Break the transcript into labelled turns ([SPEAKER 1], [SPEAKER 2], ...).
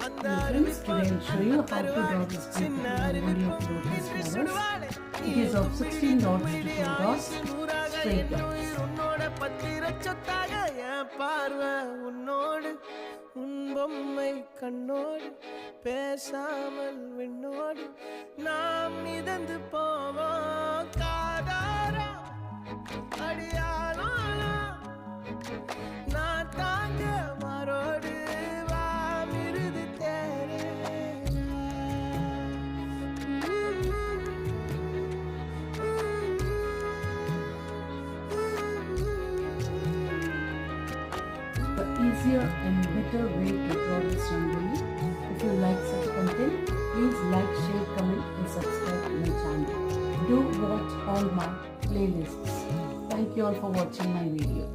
[SPEAKER 1] Hello friends, today I'll show you how to draw this beautiful rangoli of lotus flowers. It is of 16 dots to 2 dots, straight dots.
[SPEAKER 2] பேசாமல் விண்ணோடு நாம் மிதந்து போவோம் காதாரா அடியானாலா நான் தாங்க மாரோடு வா மிருது தேரே
[SPEAKER 1] The easier and better way to draw this rangoli. If you like such content, please like, share, comment and subscribe to my channel. Do watch all my playlists. Thank you all for watching my video.